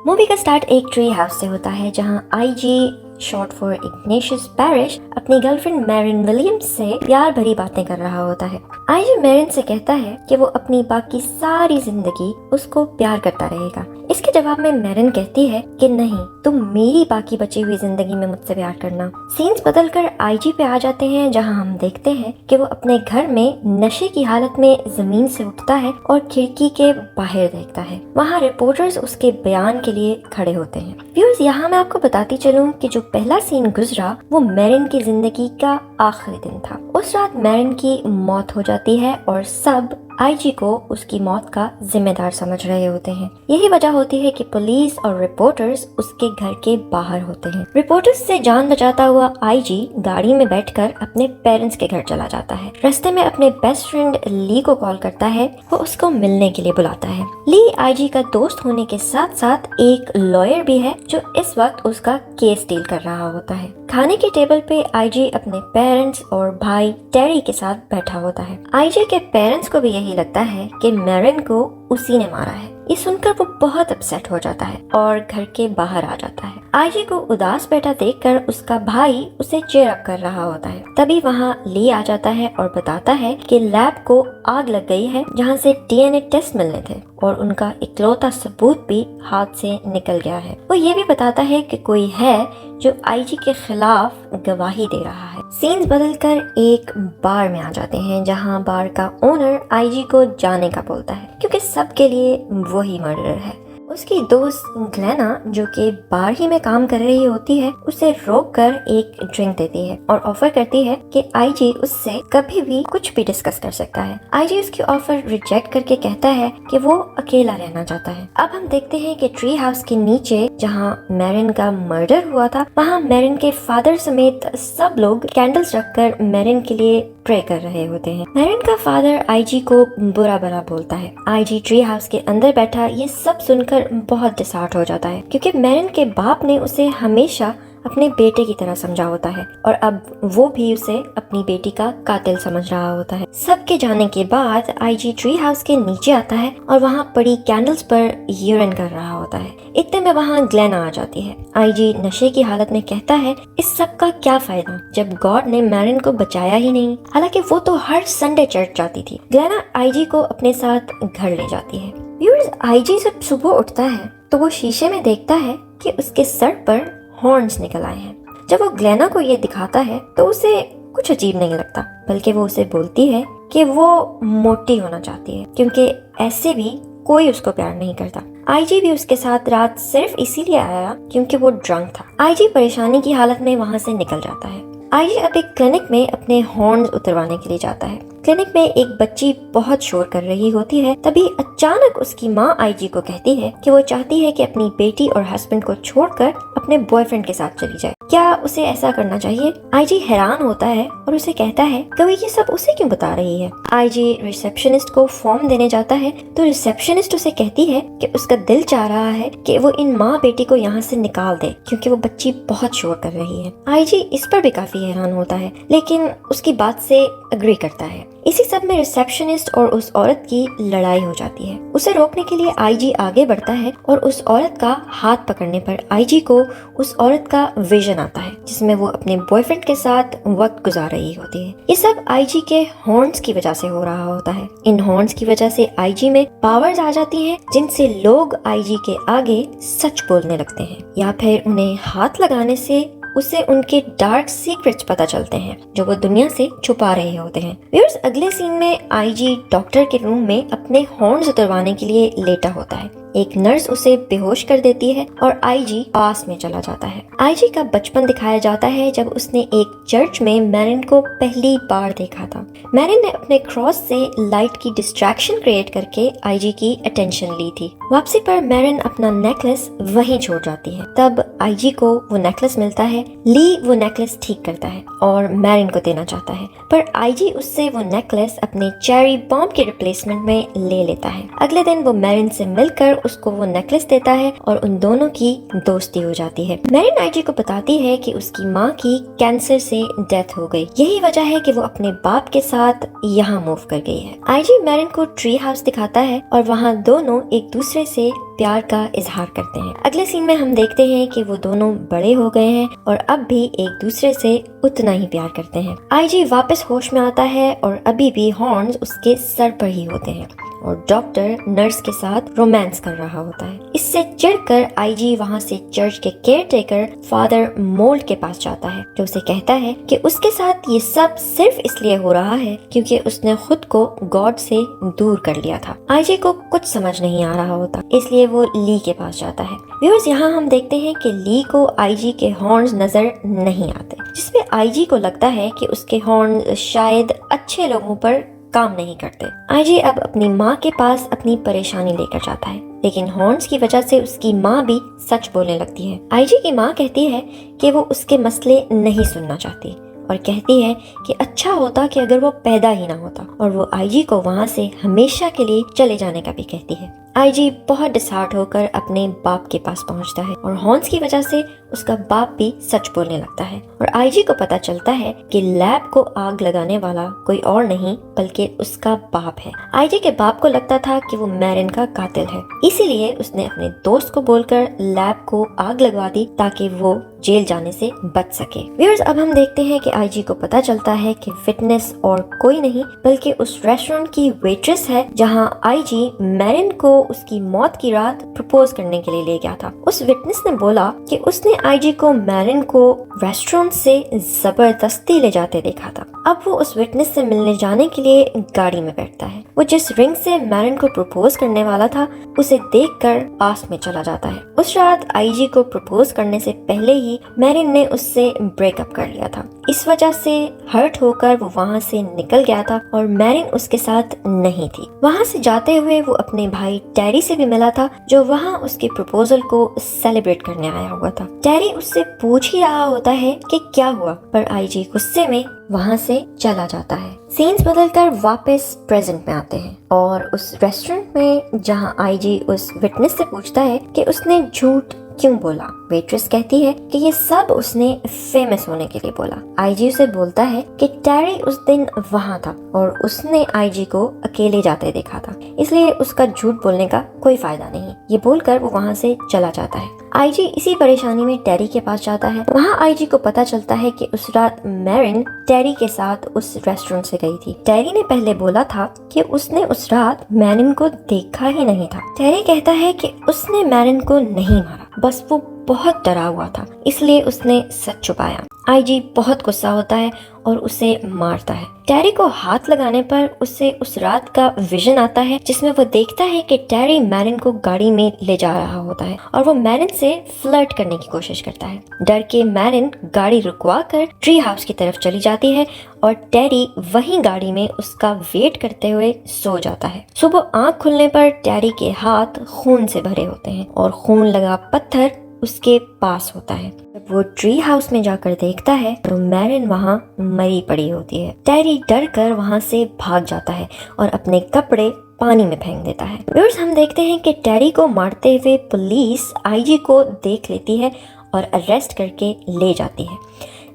Movie का start एक tree house से होता है जहां IG short for Ignatius parish अपनी गर्लफ्रेंड मैरिन विलियम्स से प्यार भरी बातें कर रहा होता है। आईजी मैरिन से कहता है कि वो अपनी बाकी सारी जिंदगी उसको प्यार करता रहेगा। इसके जवाब में मैरिन कहती है कि नहीं, तुम मेरी बाकी बची हुई जिंदगी में मुझसे प्यार करना। सीन्स बदलकर आईजी पे आ जाते हैं जहां हम देखते हैं कि वो अपने घर में नशे की हालत में जमीन से उठता है और खिड़की के बाहर देखता है। वहाँ रिपोर्टर्स उसके बयान के लिए खड़े होते हैं। व्यूअर्स, यहाँ मैं आपको बताती चलूं कि जो पहला सीन गुजरा वो मैरिन की जिंदगी का आखिरी दिन था। उस रात मैरिन की मौत हो जाती है और सब आईजी को उसकी मौत का जिम्मेदार समझ रहे होते हैं। यही वजह होती है कि पुलिस और रिपोर्टर्स उसके घर के बाहर होते हैं। रिपोर्टर्स से जान बचाता हुआ आईजी गाड़ी में बैठकर अपने पेरेंट्स के घर चला जाता है। रास्ते में अपने बेस्ट फ्रेंड ली को कॉल करता है। वो उसको मिलने के लिए बुलाता है। ली आईजी का दोस्त होने के साथ साथ एक लॉयर भी है जो इस वक्त उसका केस डील कर रहा होता है। खाने की टेबल पे आईजी अपने पेरेंट्स और भाई टेरी के साथ बैठा होता है। आईजी के पेरेंट्स को भी यही लगता है कि मैरिन को उसी ने मारा है। ये सुनकर वो बहुत अपसेट हो जाता है और घर के बाहर आ जाता है। आईजी को उदास बैठा देखकर उसका भाई उसे चेयर अप कर रहा होता है। तभी वहाँ ली आ जाता है और बताता है कि लैब को आग लग गई है जहाँ से डीएनए टेस्ट मिलने थे और उनका इकलौता सबूत भी हाथ से निकल गया है। वो ये भी बताता है कि कोई है जो आईजी के खिलाफ गवाही दे रहा है। सीन्स बदलकर एक बार में आ जाते हैं जहां बार का ओनर आईजी को जाने का बोलता है क्योंकि सबके लिए वही मर्डर है। उसकी दोस्त ग्लेना जो कि बार ही में काम कर रही होती है उसे रोककर एक ड्रिंक देती है और ऑफर करती है कि आईजी उससे कभी भी कुछ भी डिस्कस कर सकता है। आईजी उसकी ऑफर रिजेक्ट करके कहता है कि वो अकेला रहना चाहता है। अब हम देखते हैं कि ट्री हाउस के नीचे जहां मैरिन का मर्डर हुआ था वहां मैरिन के फादर समेत सब लोग कैंडल्स रखकर मैरिन के लिए प्रे कर रहे होते हैं। मैरिन का फादर आईजी को बुरा भला बोलता है। आईजी ट्री हाउस के अंदर बैठा ये सब सुनकर बहुत डिसहार्ट हो जाता है क्योंकि मैरिन के बाप ने उसे हमेशा अपने बेटे की तरह समझा होता है और अब वो भी उसे अपनी बेटी का कातिल समझ रहा होता है। सबके जाने के बाद आईजी ट्री हाउस के नीचे आता है और वहाँ पड़ी कैंडल्स पर यूरिन कर रहा होता है। इतने में वहाँ ग्लेना आ जाती है। आईजी नशे की हालत में कहता है इस सब का क्या फायदा जब गॉड ने मैरिन को बचाया ही नहीं। हालांकि वो तो हर संडे चर्च जाती थी। ग्लेना आईजी को अपने साथ घर ले जाती है। व्यूअर्स, आईजी जब सुबह उठता है तो वो शीशे में देखता है कि उसके सर पर हॉर्न्स निकल आए हैं। जब वो ग्लेना को ये दिखाता है तो उसे कुछ अजीब नहीं लगता, बल्कि वो उसे बोलती है कि वो मोटी होना चाहती है क्योंकि ऐसे भी कोई उसको प्यार नहीं करता। आईजी भी उसके साथ रात सिर्फ इसीलिए आया क्योंकि वो ड्रंक था। आईजी परेशानी की हालत में वहाँ से निकल जाता है। आईजी अब एक क्लिनिक में अपने हॉर्न्स उतरवाने के लिए जाता है। क्लिनिक में एक बच्ची बहुत शोर कर रही होती है। तभी अचानक उसकी माँ आईजी को कहती है कि वो चाहती है कि अपनी बेटी और हस्बैंड को छोड़कर अपने बॉयफ्रेंड के साथ चली जाए। क्या उसे ऐसा करना चाहिए? आईजी हैरान होता है और उसे कहता है कि वो ये सब उसे क्यों बता रही है। आईजी रिसेप्शनिस्ट को फॉर्म देने जाता है तो रिसेप्शनिस्ट उसे कहती है कि उसका दिल चाह रहा है कि वो इन माँ बेटी को यहाँ से निकाल दे क्योंकि वो बच्ची बहुत शोर कर रही है। आईजी इस पर भी काफी हैरान होता है लेकिन उसकी बात से अग्री करता है। इसी सब में रिसेप्शनिस्ट और उस औरत की लड़ाई हो जाती है। उसे रोकने के लिए आईजी आगे बढ़ता है और उस औरत का हाथ पकड़ने पर आईजी को उस औरत का विजन आता है जिसमें वो अपने बॉयफ्रेंड के साथ वक्त गुजार रही होती है। ये सब आईजी के हॉर्न्स की वजह से हो रहा होता है। इन हॉर्न्स की वजह से आईजी में पावर्स आ जाती हैं जिनसे लोग आईजी के आगे सच बोलने लगते हैं या फिर उन्हें हाथ लगाने से उसे उनके डार्क सीक्रेट्स पता चलते हैं जो वो दुनिया से छुपा रहे होते हैं। व्यूअर्स, अगले सीन में आईजी डॉक्टर के रूम में अपने हॉर्न्स उतरवाने के लिए लेटा होता है। एक नर्स उसे बेहोश कर देती है और आईजी पास में चला जाता है। आईजी का बचपन दिखाया जाता है जब उसने एक चर्च में मैरिन को पहली बार देखा था। मैरिन ने अपने क्रॉस से लाइट की डिस्ट्रैक्शन क्रिएट करके आईजी की अटेंशन ली थी। वापसी पर मैरिन अपना नेकलेस वहीं छोड़ जाती है। तब आईजी को वो नेकलेस मिलता है। ली वो नेकलेस ठीक करता है और मैरिन को देना चाहता है पर आईजी उससे वो नेकलेस अपने चेरी बॉम्ब के रिप्लेसमेंट में ले लेता है। अगले दिन वो मैरिन से मिलकर उसको वो नेकलेस देता है और उन दोनों की दोस्ती हो जाती है। मैरिन आईजी को बताती है कि उसकी माँ की कैंसर से डेथ हो गई, यही वजह है कि वो अपने बाप के साथ यहाँ मूव कर गई है। आईजी मैरिन को ट्री हाउस दिखाता है और वहाँ दोनों एक दूसरे से प्यार का इजहार करते हैं। अगले सीन में हम देखते हैं कि वो दोनों बड़े हो गए हैं और अब भी एक दूसरे से उतना ही प्यार करते हैं। आईजी वापस होश में आता है और अभी भी हॉर्न्स उसके सर पर ही होते हैं और डॉक्टर नर्स के साथ रोमांस कर रहा होता है। इससे चिढ़कर आईजी वहाँ से चर्च के केयरटेकर फादर मोल्ड के पास जाता है, जो उसे कहता है कि उसके साथ ये सब सिर्फ इसलिए हो रहा है क्योंकि उसने खुद को गॉड से दूर कर लिया था। आईजी को कुछ समझ नहीं आ रहा होता, इसलिए वो ली के पास जाता है। व्यूअर्स, यहाँ हम देखते हैं कि ली को आईजी के हॉर्न्स नजर नहीं आते, जिसमें आईजी को लगता है कि उसके हॉर्न शायद अच्छे लोगों पर काम नहीं करते। आईजी अब अपनी माँ के पास अपनी परेशानी लेकर जाता है, लेकिन हॉर्न्स की वजह से उसकी माँ भी सच बोलने लगती है। आईजी की माँ कहती है कि वो उसके मसले नहीं सुनना चाहती और कहती है कि अच्छा होता कि अगर वो पैदा ही ना होता, और वो आईजी को वहाँ से हमेशा के लिए चले जाने का भी कहती है। आईजी बहुत डिसहार्ट होकर अपने बाप के पास पहुँचता है और हॉर्न्स की वजह से उसका बाप भी सच बोलने लगता है और आईजी को पता चलता है कि लैब को आग लगाने वाला कोई और नहीं बल्कि उसका बाप है। आईजी के बाप को लगता था कि वो मैरिन का कातिल है, इसीलिए उसने अपने दोस्त को बोलकर लैब को आग लगवा दी ताकि वो जेल जाने से बच सके। व्यूअर्स, अब हम देखते हैं कि आईजी को पता चलता है कि विटनेस और कोई नहीं बल्कि उस रेस्टोरेंट की वेट्रेस है जहां आईजी मैरिन को उसकी मौत की रात प्रपोज करने के लिए ले गया था। उस विटनेस ने बोला कि उसने आईजी को मैरिन को रेस्टोरेंट से जबरदस्ती ले जाते देखा था। अब वो उस विटनेस से मिलने जाने के लिए गाड़ी में बैठता है। वो जिस रिंग से मैरिन को प्रपोज करने वाला था उसे देखकर पास में चला जाता है। उस रात आईजी को प्रपोज करने से पहले ही मैरिन ने उससे ब्रेकअप कर लिया था। इस वजह से हर्ट होकर वो वहाँ से निकल गया था और मैरिन उसके साथ नहीं थी। वहाँ से जाते हुए वो अपने भाई टेरी से भी मिला था, जो वहाँ उसके प्रपोजल को सेलिब्रेट करने आया हुआ था। टेरी उससे पूछ ही रहा होता है कि क्या हुआ, पर आईजी गुस्से में वहाँ से चला जाता है। सीन्स बदलकर वापस प्रेजेंट में आते हैं और उस रेस्टोरेंट में जहाँ आईजी उस विटनेस से पूछता है कि उसने झूठ क्यों बोला। वेट्रेस कहती है कि ये सब उसने फेमस होने के लिए बोला। आईजी उसे बोलता है कि टेरी उस दिन वहाँ था और उसने आईजी को अकेले जाते देखा था, इसलिए उसका झूठ बोलने का कोई फायदा नहीं। ये बोलकर वो वहाँ से चला जाता है। आईजी इसी परेशानी में टेरी के पास जाता है। वहाँ आईजी को पता चलता है कि उस रात मैरिन टेरी के साथ उस रेस्टोरेंट से गई थी। टेरी ने पहले बोला था कि उसने उस रात मैरिन को देखा ही नहीं था। टेरी कहता है कि उसने मैरिन को नहीं मारा, बस वो बहुत डरा हुआ था, इसलिए उसने सच छुपाया। आईजी बहुत गुस्सा होता है और उसे मारता है। टेरी को हाथ लगाने पर उसे उस रात का विजन आता है, जिसमें वो देखता है कि टेरी मैरिन को गाड़ी में ले जा रहा होता है और वो मैरिन से फ्लर्ट करने की कोशिश करता है। डर के मैरिन गाड़ी रुकवा कर ट्री हाउस की तरफ चली जाती है और टेरी वहीं गाड़ी में उसका वेट करते हुए सो जाता है। सुबह आँख खुलने पर टेरी के हाथ खून से भरे होते हैं और खून लगा पत्थर उसके पास होता है। जब वो ट्री हाउस में जाकर देखता है तो मैरिन वहाँ मरी पड़ी होती है। टेरी डर कर वहाँ से भाग जाता है और अपने कपड़े पानी में फेंक देता है। व्यूअर्स, हम देखते हैं कि टेरी को मारते हुए पुलिस आईजी को देख लेती है और अरेस्ट करके ले जाती है।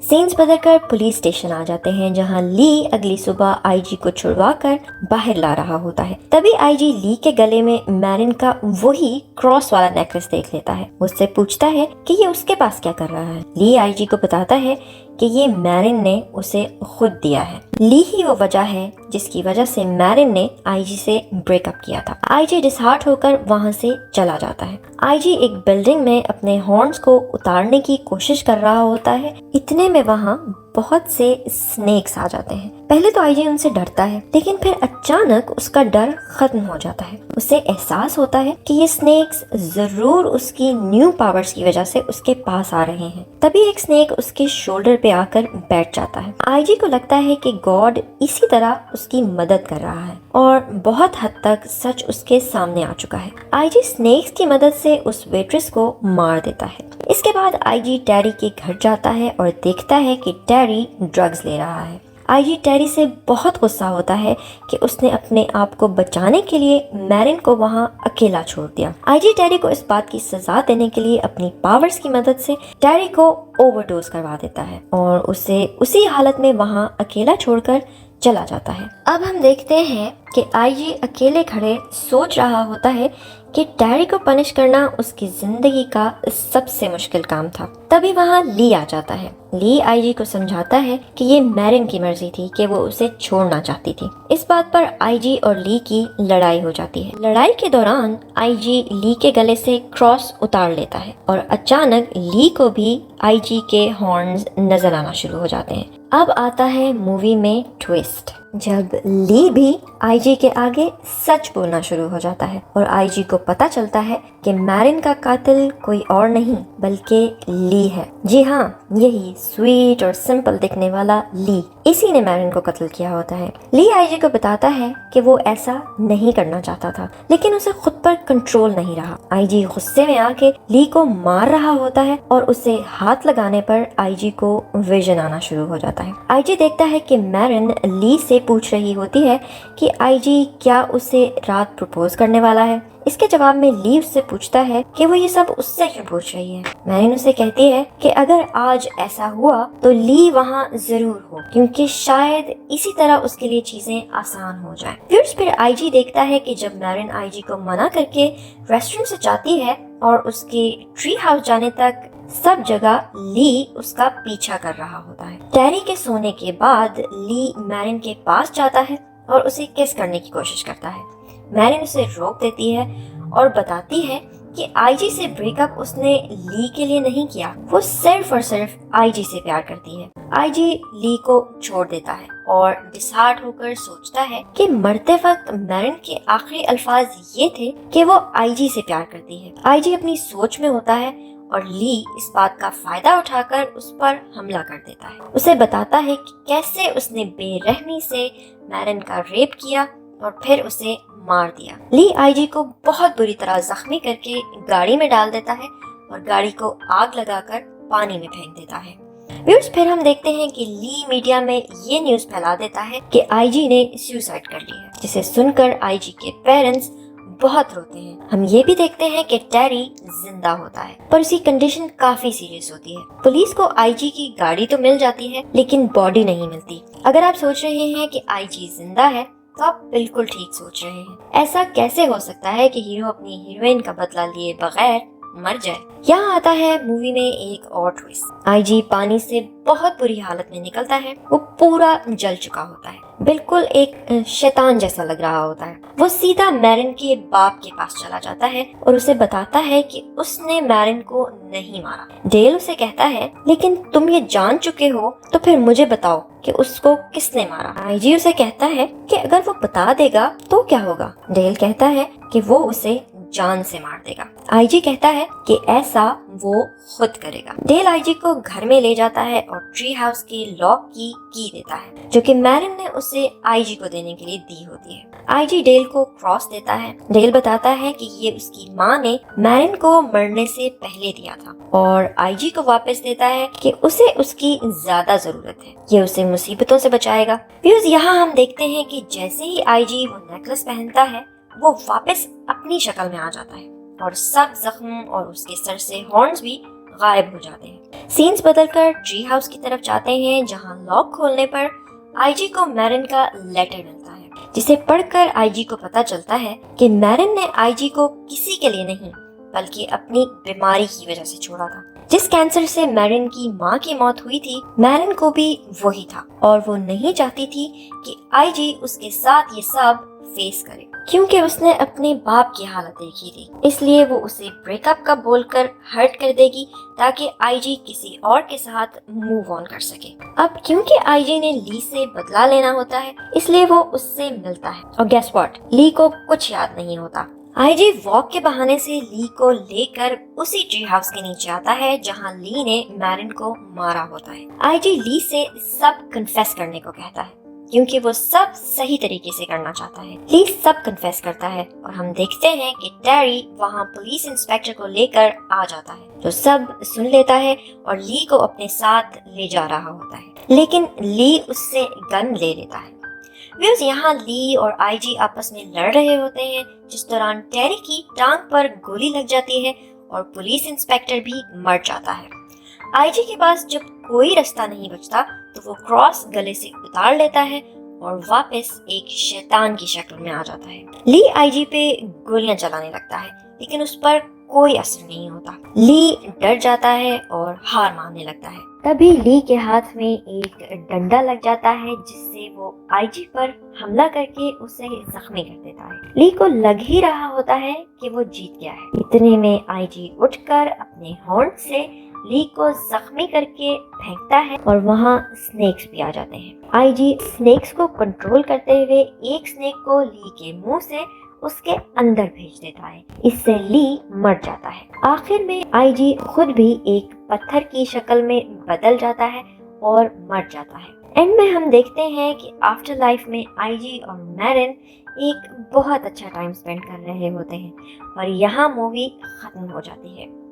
सीन्स बदलकर पुलिस स्टेशन आ जाते हैं, जहां ली अगली सुबह आईजी को छुड़वाकर बाहर ला रहा होता है। तभी आईजी ली के गले में मैरिन का वही क्रॉस वाला नेकलेस देख लेता है। उससे पूछता है कि ये उसके पास क्या कर रहा है। ली आईजी को बताता है कि ये मैरिन ने उसे खुद दिया है। ली ही वो वजह है जिसकी वजह से मैरिन ने आईजी से ब्रेकअप किया था। आईजी डिसहार्ट होकर वहां से चला जाता है। आईजी एक बिल्डिंग में अपने हॉर्न्स को उतारने की कोशिश कर रहा होता है। इतने में वहां बहुत से स्नेक्स आ जाते हैं। पहले तो आईजी उनसे डरता है, लेकिन फिर अचानक उसका डर खत्म हो जाता है। उसे एहसास होता है कि ये स्नेक्स जरूर उसकी न्यू पावर्स की वजह से उसके पास आ रहे हैं। तभी एक स्नेक उसके शोल्डर पे आकर बैठ जाता है। आईजी को लगता है कि गॉड इसी तरह उसकी मदद कर रहा है और बहुत हद तक सच उसके सामने आ चुका है। आईजी स्नेक्स की मदद से उस वेट्रेस को मार देता है। इसके बाद आईजी टेरी के घर जाता है और देखता है कि टेरी ड्रग्स ले रहा है। आईजी टेरी से बहुत गुस्सा होता है कि उसने अपने आप को बचाने के लिए मैरिन को वहाँ अकेला छोड़ दिया। आईजी टेरी को इस बात की सजा देने के लिए अपनी पावर्स की मदद से टेरी को ओवरडोज करवा देता है और उसे उसी हालत में वहाँ अकेला छोड़कर चला जाता है। अब हम देखते हैं कि आईजी अकेले खड़े सोच रहा होता है कि टेरी को पनिश करना उसकी जिंदगी का सबसे मुश्किल काम था। तभी वहाँ ली आ जाता है। ली आईजी को समझाता है कि ये मैरिन की मर्जी थी कि वो उसे छोड़ना चाहती थी। इस बात पर आईजी और ली की लड़ाई हो जाती है। लड़ाई के दौरान आईजी ली के गले से क्रॉस उतार लेता है और अचानक ली को भी आईजी के हॉर्न्स नजर आना शुरू हो जाते हैं। अब आता है मूवी में ट्विस्ट, जब ली भी आईजी के आगे सच बोलना शुरू हो जाता है और आईजी को पता चलता है कि मैरिन का कातिल कोई और नहीं बल्कि ली है। जी हाँ, यही स्वीट और सिंपल दिखने वाला ली, इसी ने मैरिन को कत्ल किया होता है। ली आईजी को बताता है कि वो ऐसा नहीं करना चाहता था, लेकिन उसे खुद पर कंट्रोल नहीं रहा। आईजी गुस्से में आके ली को मार रहा होता है और उसे हाथ लगाने पर आईजी को विजन आना शुरू हो जाता है। आईजी देखता है कि मैरिन ली से पूछ रही होती है कि आईजी क्या उसे रात प्रपोज करने वाला है। इसके जवाब में ली उससे पूछता है कि वो ये सब उससे क्यों पूछ रही है। मैरिन उसे कहती है कि अगर आज ऐसा हुआ तो ली वहाँ जरूर हो, क्योंकि शायद इसी तरह उसके लिए चीजें आसान हो जाएं। फिर आईजी देखता है कि जब मैरिन आईजी को मना करके रेस्टोरेंट से जाती है और उसके ट्री हाउस जाने तक सब जगह ली उसका पीछा कर रहा होता है। टेरी के सोने के बाद ली मैरिन के पास जाता है और उसे किस करने की कोशिश करता है। मैरिन उसे रोक देती है और बताती है कि आईजी से ब्रेकअप उसने ली के लिए नहीं किया, वो सिर्फ और सिर्फ आईजी से प्यार करती है। आईजी ली को छोड़ देता है और डिसहार्ट होकर सोचता है कि मरते वक्त मैरिन के आखिरी अल्फाज ये थे कि वो आईजी से प्यार करती है। आईजी अपनी सोच में होता है और ली इस बात का फायदा उठाकर उस पर हमला कर देता है। उसे बताता है कि कैसे उसने बेरहमी से मैरिन का रेप किया और फिर उसे मार दिया। ली आईजी को बहुत बुरी तरह जख्मी करके गाड़ी में डाल देता है और गाड़ी को आग लगाकर पानी में फेंक देता है। फिर हम देखते हैं कि ली मीडिया में ये न्यूज़ फैला देता है कि आईजी ने सुसाइड कर ली है, जिसे सुनकर आईजी के पेरेंट्स बहुत रोते हैं। हम ये भी देखते हैं कि टेरी जिंदा होता है, पर उसकी कंडीशन काफी सीरियस होती है। पुलिस को आईजी की गाड़ी तो मिल जाती है, लेकिन बॉडी नहीं मिलती। अगर आप सोच रहे हैं कि आईजी जिंदा है तो आप बिल्कुल ठीक सोच रहे हैं। ऐसा कैसे हो सकता है कि हीरो अपनी हीरोइन का बदला लिए बगैर मर जाए। यहाँ आता है मूवी में एक और ट्विस्ट। आईजी पानी से बहुत बुरी हालत में निकलता है। वो पूरा जल चुका होता है, बिल्कुल एक शैतान जैसा लग रहा होता है। वो सीधा मैरिन के बाप के पास चला जाता है और उसे बताता है कि उसने मैरिन को नहीं मारा। डेल उसे कहता है, लेकिन तुम ये जान चुके हो तो फिर मुझे बताओ कि उसको किसने मारा। आईजी उसे कहता है कि अगर वो बता देगा तो क्या होगा। डेल कहता है कि वो उसे जान से मार देगा। आईजी कहता है कि ऐसा वो खुद करेगा। डेल आईजी को घर में ले जाता है और ट्री हाउस के लॉक की देता है, जो कि मैरिन ने उसे आईजी को देने के लिए दी होती है। आईजी डेल को क्रॉस देता है। डेल बताता है कि ये उसकी माँ ने मैरिन को मरने से पहले दिया था और आईजी को वापस देता है कि उसे उसकी ज्यादा जरूरत है, ये उसे मुसीबतों से बचाएगा। व्यूअर्स, यहाँ हम देखते हैं कि जैसे ही आईजी वो नेकलेस पहनता है वो वापस अपनी शक्ल में आ जाता है और सब जख्म और उसके सर से हॉर्न्स भी गायब हो जाते हैं। सीन्स बदलकर ट्री हाउस की तरफ जाते हैं, जहां लॉक खोलने पर आईजी को मैरिन का लेटर मिलता है, जिसे पढ़कर आईजी को पता चलता है कि मैरिन ने आईजी को किसी के लिए नहीं बल्कि अपनी बीमारी की वजह से छोड़ा था। जिस कैंसर से मैरिन की माँ की मौत हुई थी, मैरिन को भी वही था और वो नहीं चाहती थी कि आईजी उसके साथ ये सब फेस करे, क्योंकि उसने अपने बाप की हालत देखी थी। इसलिए वो उसे ब्रेकअप का बोलकर हर्ट कर देगी ताकि आईजी किसी और के साथ मूव ऑन कर सके। अब क्योंकि आईजी ने ली से बदला लेना होता है, इसलिए वो उससे मिलता है और गेस व्हाट, ली को कुछ याद नहीं होता। आईजी वॉक के बहाने से ली को लेकर उसी ट्री हाउस के नीचे आता है जहां ली ने मैरिन को मारा होता है। आईजी ली से सब कन्फेस करने को कहता है। क्योंकि वो सब सही तरीके से करना चाहता है। ली सब कन्फेस करता है और हम देखते हैं कि टेरी वहाँ पुलिस इंस्पेक्टर को लेकर आ जाता है, जो सब सुन लेता है और ली को अपने साथ ले जा रहा होता है, लेकिन ली उससे गन ले लेता है। व्यूअर्स, यहाँ ली और आईजी आपस में लड़ रहे होते हैं, जिस दौरान टेरी की टांग पर गोली लग जाती है और पुलिस इंस्पेक्टर भी मर जाता है। आईजी के पास जब कोई रास्ता नहीं बचता तो वो क्रॉस गले से उतार लेता है और वापस एक शैतान की शक्ल में आ जाता है। ली आईजी पे गोलियां चलाने लगता है, लेकिन उस पर कोई असर नहीं होता। ली डर जाता है और हार मानने लगता है। तभी ली के हाथ में एक डंडा लग जाता है, जिससे वो आईजी पर हमला करके उसे जख्मी कर देता है। ली को लग ही रहा होता है कि वो जीत गया है। इतने में आईजी उठकर अपने हॉर्न से ली को जख्मी करके फेंकता है और वहाँ स्नेक्स भी आ जाते हैं। आईजी स्नेक्स को कंट्रोल करते हुए एक स्नेक को ली के मुंह से उसके अंदर भेज देता है। इससे ली मर जाता है। आखिर में आईजी खुद भी एक पत्थर की शक्ल में बदल जाता है और मर जाता है। एंड में हम देखते हैं कि आफ्टर लाइफ में आईजी और मैरिन एक बहुत अच्छा टाइम स्पेंड कर रहे होते हैं और यहाँ मूवी खत्म हो जाती है।